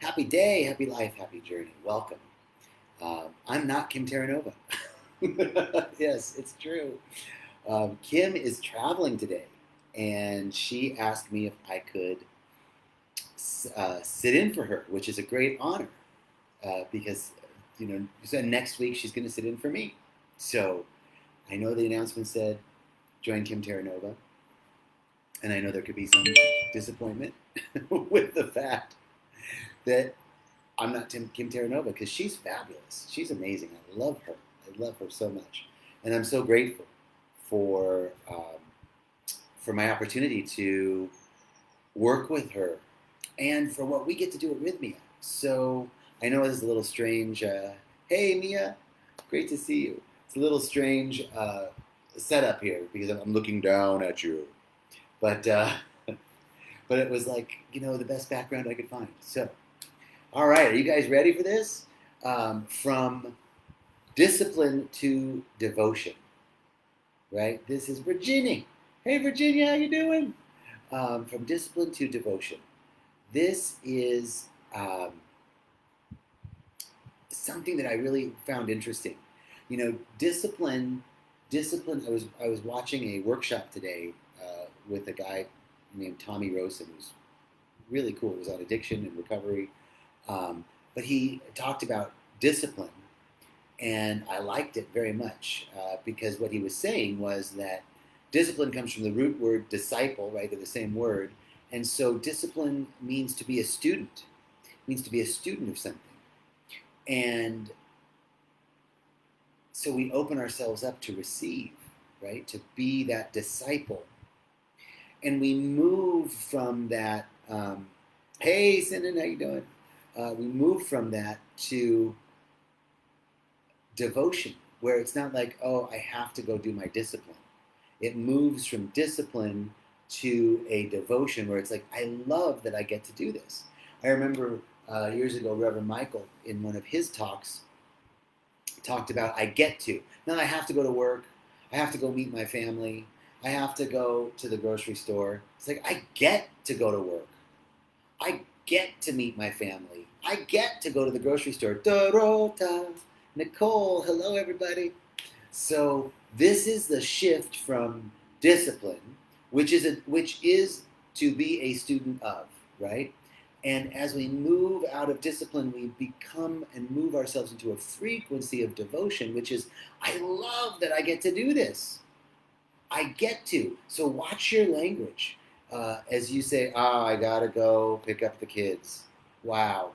Happy day, happy life, happy journey. Welcome. I'm not Kim Terranova. Yes, it's true. Kim is traveling today, and she asked me if I could sit in for her, which is a great honor because, so next week she's going to sit in for me. So I know the announcement said join Kim Terranova, and I know there could be some disappointment with the fact that I'm not Kim Terranova because she's fabulous. She's amazing. I love her. I love her so much, and I'm so grateful for for my opportunity to work with her, and for what we get to do at Rythmia. So I know this is a little strange. Hey Mia, great to see you. It's a little strange setup here because I'm looking down at you, but but it was like the best background I could find. So. All right, are you guys ready for this? From discipline to devotion, right? This is Virginia. Hey, Virginia, how you doing? From discipline to devotion. This is something that I really found interesting. Discipline. Discipline. I was watching a workshop today with a guy named Tommy Rosen, who's really cool. It was on addiction and recovery. But he talked about discipline, and I liked it very much because what he was saying was that discipline comes from the root word disciple, right? They're the same word. And so discipline means to be a student, means to be a student of something. And so we open ourselves up to receive, right? To be that disciple. And we move from that, hey, Sinan, how you doing? We move from that to devotion, where it's not like, oh, I have to go do my discipline. It moves from discipline to a devotion where it's like, I love that I get to do this. I remember years ago, Reverend Michael, in one of his talks, talked about I get to. Now I have to go to work. I have to go meet my family. I have to go to the grocery store. It's like, I get to go to work. I get to meet my family. I get to go to the grocery store. Dorota, Nicole, hello everybody. So this is the shift from discipline, which is to be a student of, right? And as we move out of discipline, we become and move ourselves into a frequency of devotion, which is, I love that I get to do this. I get to. So watch your language. As you say, I gotta go pick up the kids. Wow.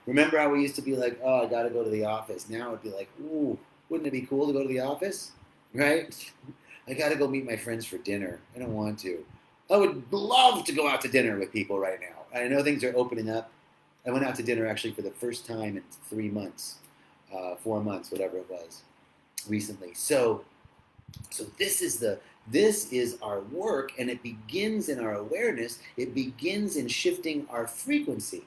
Remember how we used to be like, I gotta go to the office. Now it'd be like, ooh, wouldn't it be cool to go to the office? Right? I gotta go meet my friends for dinner. I don't want to. I would love to go out to dinner with people right now. I know things are opening up. I went out to dinner actually for the first time in 3 months, 4 months, whatever it was, recently. So this is our work, and it begins in our awareness. It begins in shifting our frequency,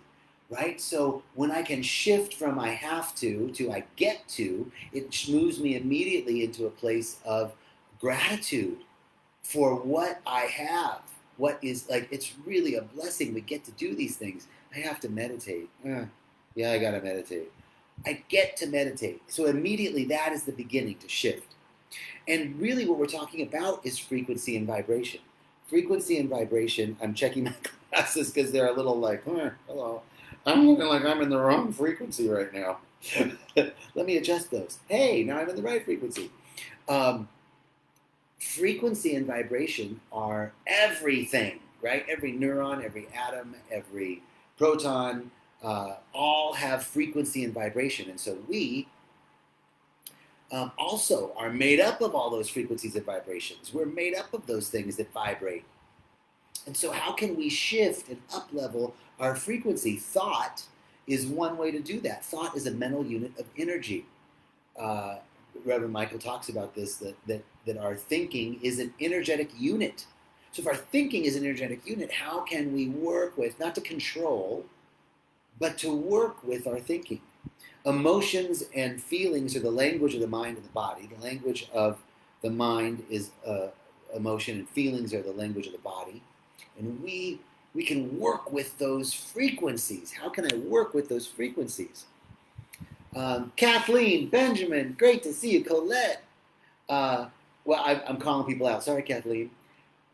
right? So when I can shift from I have to I get to, it moves me immediately into a place of gratitude for what I have. What is like, it's really a blessing we get to do these things. I have to meditate. Yeah, I gotta meditate. I get to meditate. So immediately that is the beginning to shift. And really what we're talking about is frequency and vibration. Frequency and vibration, I'm checking my glasses because they're a little like, hello. I'm looking like I'm in the wrong frequency right now. Let me adjust those. Hey, now I'm in the right frequency. Frequency and vibration are everything, right? Every neuron, every atom, every proton, all have frequency and vibration. And so we also are made up of all those frequencies and vibrations. We're made up of those things that vibrate. And so how can we shift and up-level our frequency? Thought is one way to do that. Thought is a mental unit of energy. Reverend Michael talks about this, that our thinking is an energetic unit. So if our thinking is an energetic unit, how can we work with, not to control, but to work with our thinking? Emotions and feelings are the language of the mind and the body. The language of the mind is emotion, and feelings are the language of the body. And we we can work with those frequencies. How can I work with those frequencies? Kathleen, Benjamin, great to see you. Colette. I'm calling people out. Sorry, Kathleen.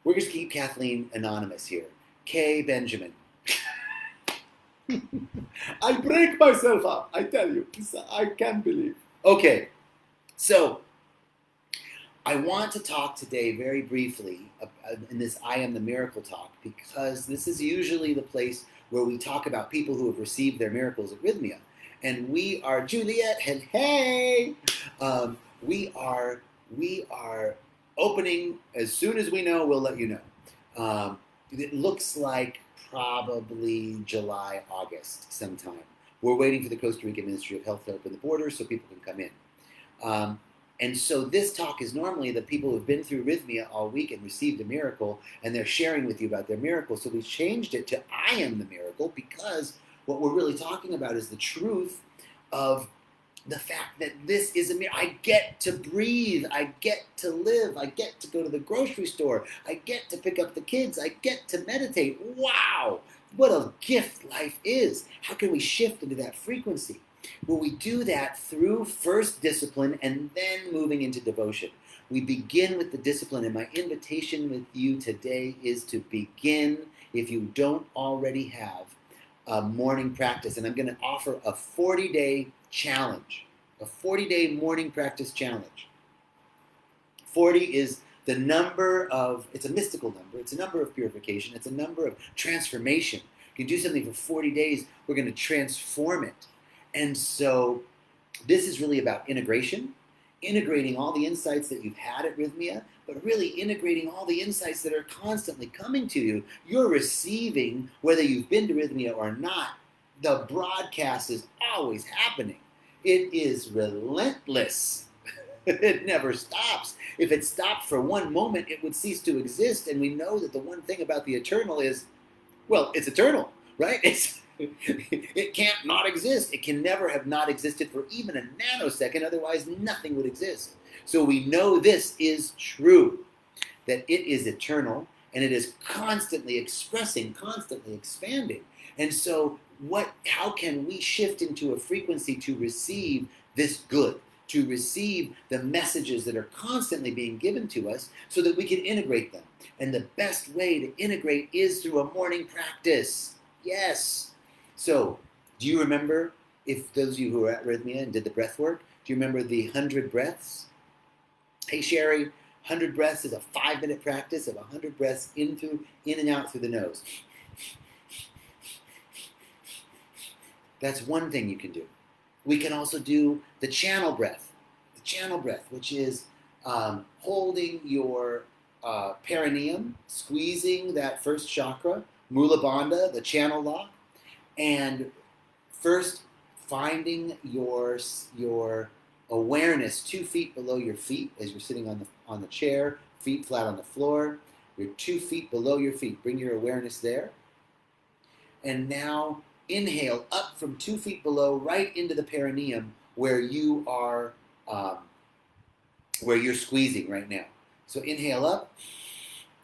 We're going to keep Kathleen anonymous here. K. Benjamin. I break myself up. I tell you. I can't believe. Okay. So, I want to talk today very briefly in this I Am the Miracle talk, because this is usually the place where we talk about people who have received their miracles at Rythmia. And we are, Juliet, and hey, we are opening as soon as we know. We'll let you know. It looks like probably July, August sometime. We're waiting for the Costa Rica Ministry of Health to open the borders so people can come in. And so this talk is normally the people who've been through Rythmia all week and received a miracle, and they're sharing with you about their miracle. So we changed it to I Am the Miracle, because what we're really talking about is the truth of the fact that this is a miracle. I get to breathe. I get to live. I get to go to the grocery store. I get to pick up the kids. I get to meditate. Wow! What a gift life is. How can we shift into that frequency? Well, we do that through first discipline and then moving into devotion. We begin with the discipline, and my invitation with you today is to begin, if you don't already have, a morning practice. And I'm going to offer a 40-day challenge, a 40-day morning practice challenge. 40 is the number of, it's a mystical number, it's a number of purification, it's a number of transformation. You can do something for 40 days, we're going to transform it. And so this is really about integration, integrating all the insights that you've had at Rythmia, but really integrating all the insights that are constantly coming to you. You're receiving, whether you've been to Rythmia or not, the broadcast is always happening. It is relentless. It never stops. If it stopped for one moment, it would cease to exist. And we know that the one thing about the eternal is, well, it's eternal, right? It can't not exist. It can never have not existed for even a nanosecond, otherwise nothing would exist. So we know this is true, that it is eternal, and it is constantly expressing, constantly expanding. And so how can we shift into a frequency to receive this good, to receive the messages that are constantly being given to us so that we can integrate them? And the best way to integrate is through a morning practice. Yes. So, do you remember, if those of you who were at Rythmia and did the breath work, do you remember the 100 breaths? Hey, Sherry, 100 breaths is a 5-minute practice of 100 breaths in and out through the nose. That's one thing you can do. We can also do the channel breath. The channel breath, which is holding your perineum, squeezing that first chakra, Mula Bandha, the channel lock, and first finding your awareness 2 feet below your feet as you're sitting on the chair, feet flat on the floor. You're 2 feet below your feet. Bring your awareness there. And now inhale up from 2 feet below, right into the perineum where you are, where you're squeezing right now. So inhale up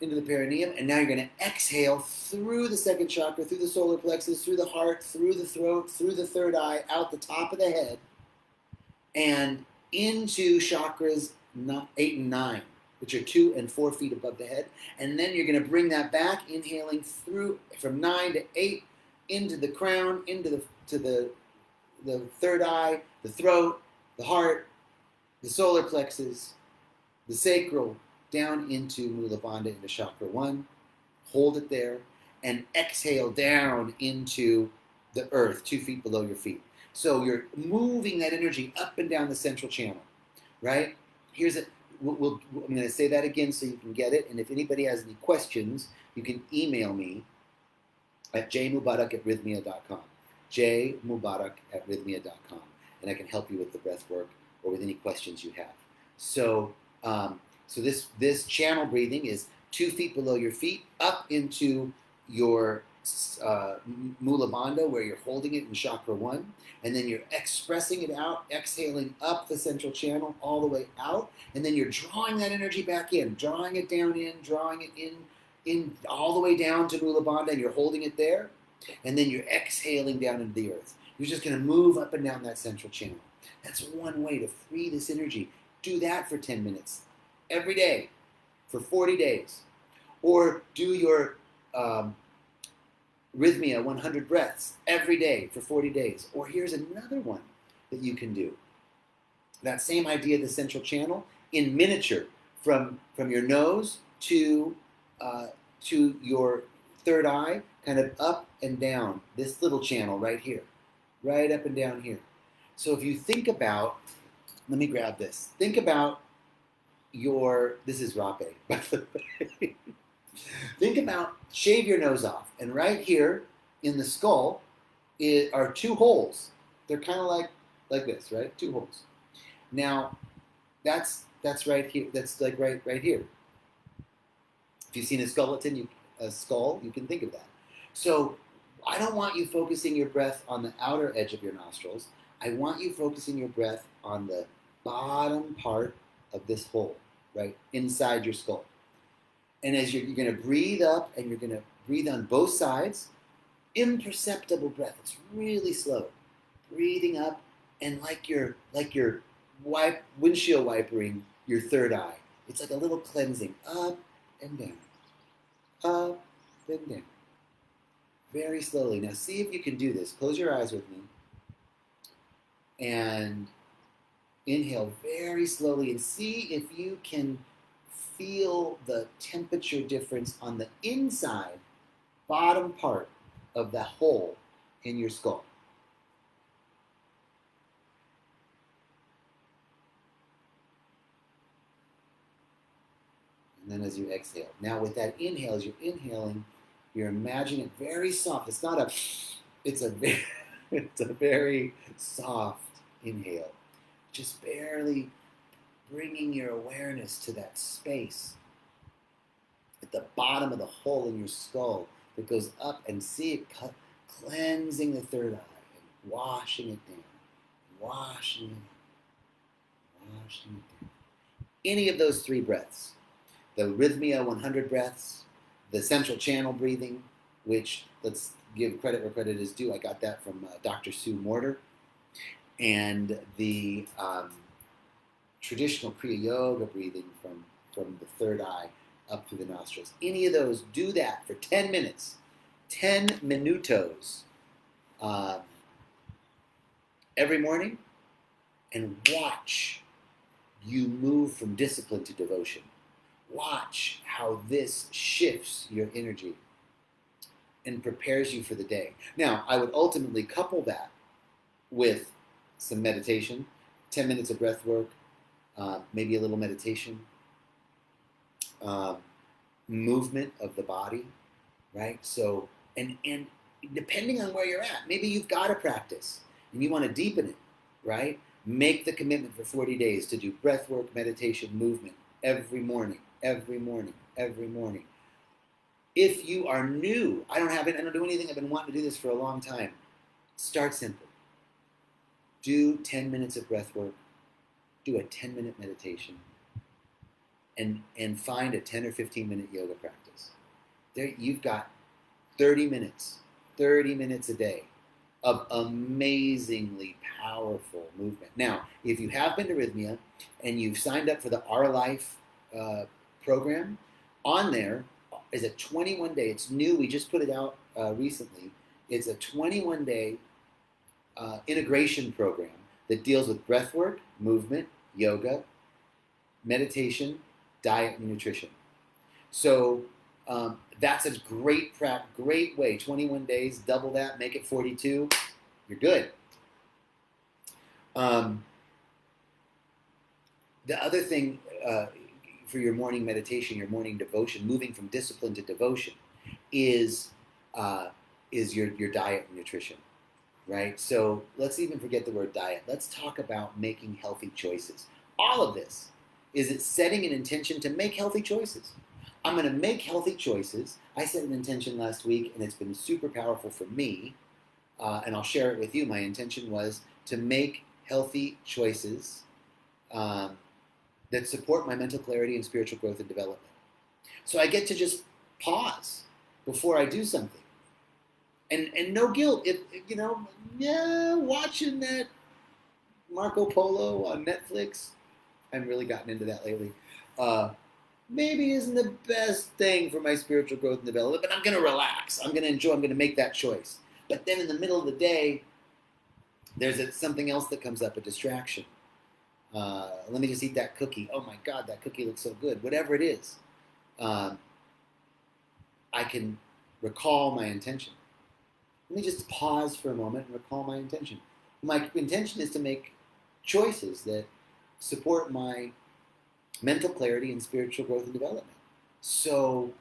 into the perineum, and now you're going to exhale through the second chakra, through the solar plexus, through the heart, through the throat, through the third eye, out the top of the head, and into chakras 8 and 9, which are 2 and 4 feet above the head. And then you're going to bring that back, inhaling through from 9 to 8, into the crown, into the third eye, the throat, the heart, the solar plexus, the sacral, down into Mula Bandha, into chakra 1. Hold it there, and exhale down into the earth, 2 feet below your feet. So you're moving that energy up and down the central channel, right? Here's it. I'm going to say that again so you can get it. And if anybody has any questions, you can email me at jmubarak@rythmia.com. jmubarak@rythmia.com. And I can help you with the breath work or with any questions you have. So this channel breathing is 2 feet below your feet, up into your Mula Bandha, where you're holding it in chakra 1, and then you're expressing it out, exhaling up the central channel all the way out, and then you're drawing that energy back in, drawing it down in, drawing it in in all the way down to Mula Bandha, and you're holding it there, and then you're exhaling down into the earth. You're just going to move up and down that central channel. That's one way to free this energy. Do that for 10 minutes every day for 40 days. Or do your Rythmia 100 breaths every day for 40 days. Or here's another one that you can do. That same idea, the central channel, in miniature, from your nose to your third eye, kind of up and down, this little channel right here, right up and down here. So if you think about, let me grab this. Think about this is rape, by the way. Think about, shave your nose off, and right here in the skull are two holes. They're kind of like this, right? Two holes. Now, that's right here. That's like right here. If you've seen a skull, you can think of that. So I don't want you focusing your breath on the outer edge of your nostrils. I want you focusing your breath on the bottom part of this hole, right inside your skull. And as you're going to breathe up, and you're going to breathe on both sides, imperceptible breath. It's really slow. Breathing up, and like you're windshield wipering your third eye. It's like a little cleansing, up and down, up and down. Very slowly. Now see if you can do this. Close your eyes with me. And inhale very slowly, and see if you can feel the temperature difference on the inside, bottom part of the hole in your skull. And then as you exhale. Now with that inhale, as you're inhaling, you're imagining it very soft. It's a very soft inhale. Just barely bringing your awareness to that space at the bottom of the hole in your skull that goes up, and see it cleansing the third eye and washing it down, washing it down. Any of those three breaths, the Rythmia 100 breaths, the central channel breathing, which, let's give credit where credit is due, I got that from Dr. Sue Morter, and the traditional Kriya Yoga breathing from the third eye up through the nostrils. Any of those, do that for 10 minutes. 10 minutos every morning, and watch you move from discipline to devotion. Watch how this shifts your energy and prepares you for the day. Now, I would ultimately couple that with some meditation, 10 minutes of breath work, maybe a little meditation, movement of the body, right? So, and depending on where you're at, maybe you've got a practice and you want to deepen it, right? Make the commitment for 40 days to do breath work, meditation, movement every morning. If you are new, I don't do anything, I've been wanting to do this for a long time. Start simple. Do 10 minutes of breath work, do a 10-minute meditation, and find a 10 or 15-minute yoga practice. There, you've got 30 minutes a day of amazingly powerful movement. Now, if you have been to Rythmia and you've signed up for the Our Life program, on there is a 21-day, it's new, we just put it out recently, it's a 21-day integration program that deals with breath work, movement, yoga, meditation, diet, and nutrition. So that's a great way. 21 days, double that, make it 42. You're good. The other thing for your morning meditation, your morning devotion, moving from discipline to devotion, is your diet and nutrition, right? So let's even forget the word diet. Let's talk about making healthy choices. All of this is it setting an intention to make healthy choices. I'm going to make healthy choices. I set an intention last week, and it's been super powerful for me, and I'll share it with you. My intention was to make healthy choices that support my mental clarity and spiritual growth and development. So I get to just pause before I do something. And no guilt. If watching that Marco Polo on Netflix, I've really gotten into that lately. Maybe isn't the best thing for my spiritual growth and development, but I'm going to relax. I'm going to enjoy. I'm going to make that choice. But then in the middle of the day, there's something else that comes up, a distraction. Let me just eat that cookie. Oh my God, that cookie looks so good. Whatever it is, I can recall my intention. Let me just pause for a moment and recall my intention. My intention is to make choices that support my mental clarity and spiritual growth and development. So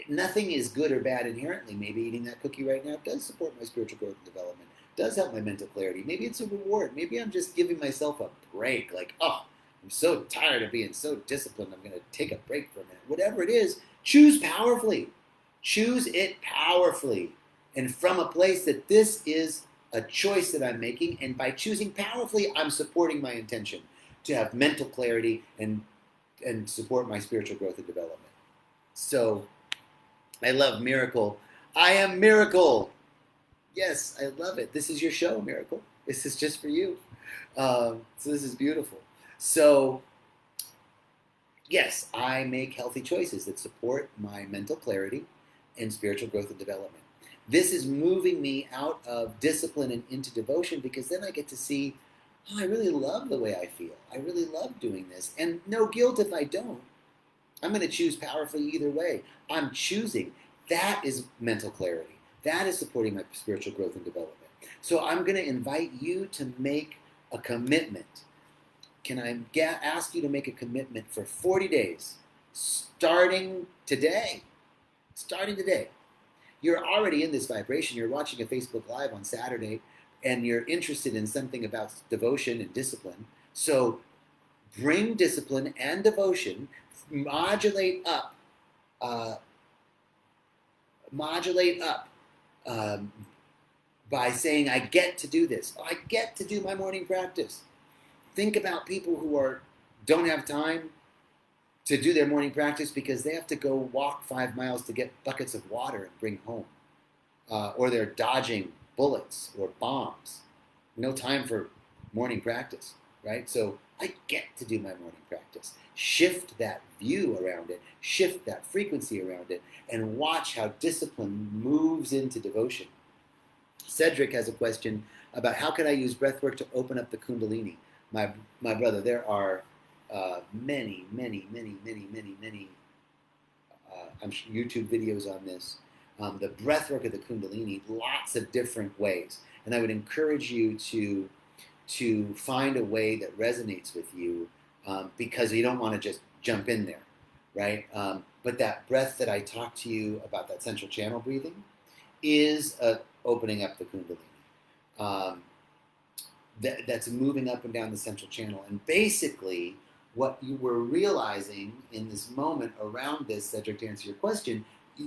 nothing is good or bad inherently. Maybe eating that cookie right now does support my spiritual growth and development, does help my mental clarity. Maybe it's a reward. Maybe I'm just giving myself a break. Like, oh, I'm so tired of being so disciplined. I'm going to take a break for a minute. Whatever it is, choose powerfully. Choose it powerfully. And from a place that this is a choice that I'm making. And by choosing powerfully, I'm supporting my intention to have mental clarity and support my spiritual growth and development. So I love Miracle. I am Miracle. Yes, I love it. This is your show, Miracle. This is just for you. So this is beautiful. So yes, I make healthy choices that support my mental clarity and spiritual growth and development. This is moving me out of discipline and into devotion, because then I get to see, oh, I really love the way I feel. I really love doing this. And no guilt if I don't. I'm going to choose powerfully either way. I'm choosing. That is mental clarity. That is supporting my spiritual growth and development. So I'm going to invite you to make a commitment. Can I ask you to make a commitment for 40 days, starting today? Starting today. You're already in this vibration. You're watching a Facebook Live on Saturday, and you're interested in something about devotion and discipline. So bring discipline and devotion, modulate up by saying, I get to do this. I get to do my morning practice. Think about people who don't have time to do their morning practice because they have to go walk 5 miles to get buckets of water and bring home. Or they're dodging bullets or bombs. No time for morning practice, right? So I get to do my morning practice. Shift that view around it, shift that frequency around it, and watch how discipline moves into devotion. Cedric has a question about how can I use breathwork to open up the Kundalini. My brother, there are many YouTube videos on this. The breathwork of the Kundalini, lots of different ways. And I would encourage you to find a way that resonates with you, because you don't want to just jump in there, right? But that breath that I talked to you about, that central channel breathing, is opening up the Kundalini. That's moving up and down the central channel. And basically, what you were realizing in this moment around this, Cedric, to answer your question,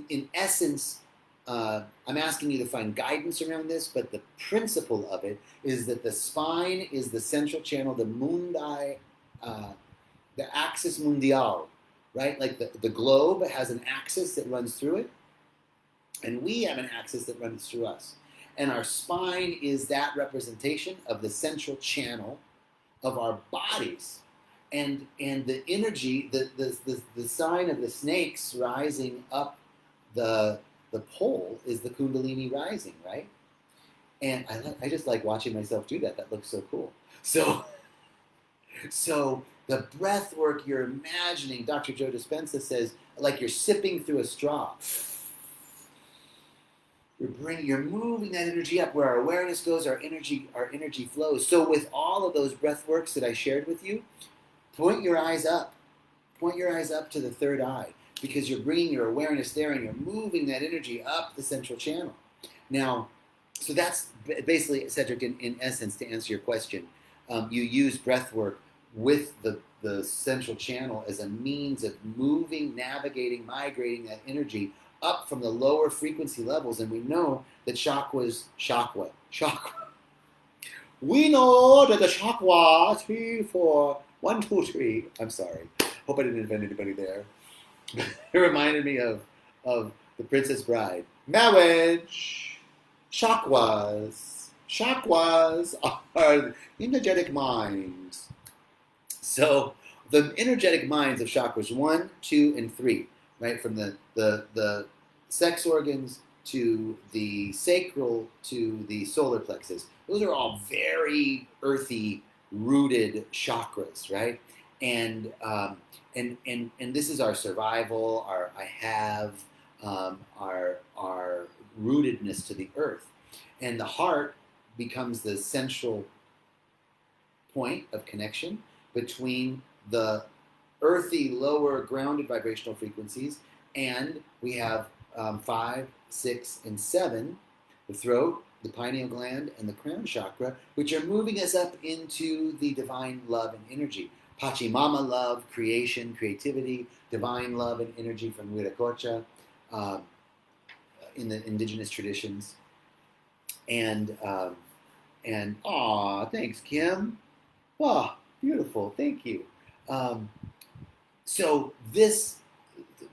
in essence, I'm asking you to find guidance around this, but the principle of it is that the spine is the central channel, the mundi, the axis mundial, right? Like the globe has an axis that runs through it, and we have an axis that runs through us. And our spine is that representation of the central channel of our bodies. And the energy, the sign of the snakes rising up the pole is the Kundalini rising, right? And I just like watching myself do that. That looks so cool. So the breath work you're imagining, Dr. Joe Dispenza says, like you're sipping through a straw. You're moving that energy up. Where our awareness goes, our energy flows. So with all of those breath works that I shared with you, point your eyes up. Point your eyes up to the third eye, because you're bringing your awareness there and you're moving that energy up the central channel. Now, so that's basically, Cedric, in essence, to answer your question. You use breath work with the central channel as a means of moving, navigating, migrating that energy up from the lower frequency levels. And we know that chakra. We know that the chakra, 3, 4, 1, 2, 3. I'm sorry. Hope I didn't offend anybody there. It reminded me of The Princess Bride. Marriage, chakras, chakras are energetic minds. So the energetic minds of chakras 1, 2, and 3, right, from the sex organs to the sacral to the solar plexus. Those are all very earthy, rooted chakras, right? And and this is our survival, our I have, our rootedness to the earth, and the heart becomes the central point of connection between the earthy, lower, grounded vibrational frequencies, and we have 5, 6, and 7, the throat, the pineal gland, and the crown chakra, which are moving us up into the divine love and energy. Pachamama love, creation, creativity, divine love and energy from Viracocha in the indigenous traditions. And aw, thanks, Kim. Oh, beautiful. Thank you. So this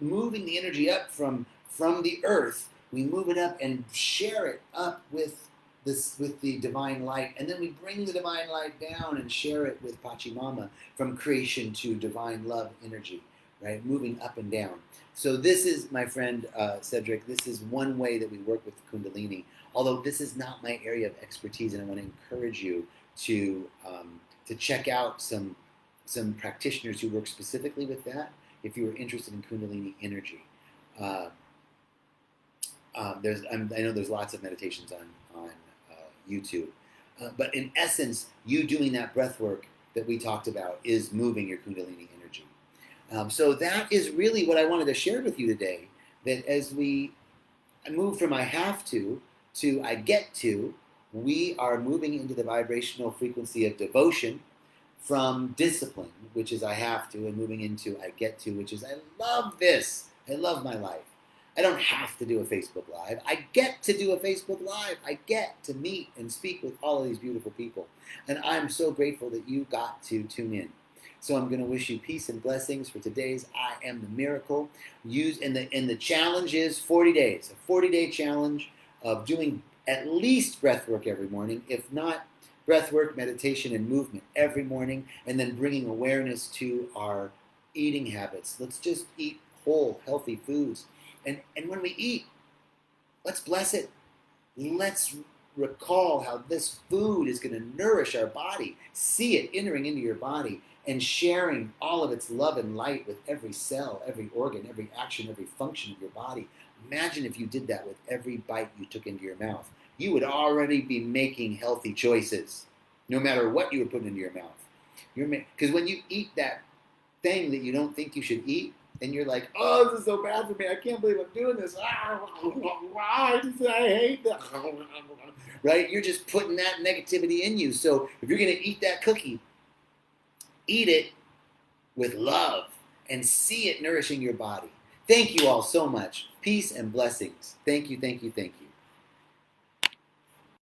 moving the energy up from the earth, we move it up and share it up with the divine light, and then we bring the divine light down and share it with Pachamama from creation to divine love energy, right? Moving up and down. So this is, my friend Cedric, this is one way that we work with Kundalini. Although this is not my area of expertise, and I want to encourage you to check out some practitioners who work specifically with that if you are interested in Kundalini energy. I know there's lots of meditations on YouTube, but in essence, you doing that breath work that we talked about is moving your Kundalini energy. So that is really what I wanted to share with you today. That as I move from I have to I get to, we are moving into the vibrational frequency of devotion, from discipline, which is I have to, and moving into I get to, which is I love this. I love my life. I don't have to do a Facebook Live. I get to do a Facebook Live. I get to meet and speak with all of these beautiful people. And I'm so grateful that you got to tune in. So I'm going to wish you peace and blessings for today's I Am the Miracle. And the challenge is 40 days, a 40-day challenge of doing at least breath work every morning, if not breath work, meditation, and movement every morning, and then bringing awareness to our eating habits. Let's just eat whole, healthy foods. And when we eat, let's bless it. Let's recall how this food is going to nourish our body. See it entering into your body and sharing all of its love and light with every cell, every organ, every action, every function of your body. Imagine if you did that with every bite you took into your mouth. You would already be making healthy choices, no matter what you were putting into your mouth. Because when you eat that thing that you don't think you should eat, and you're like, oh, this is so bad for me. I can't believe I'm doing this. I hate that. Right? You're just putting that negativity in you. So if you're going to eat that cookie, eat it with love and see it nourishing your body. Thank you all so much. Peace and blessings. Thank you, thank you, thank you.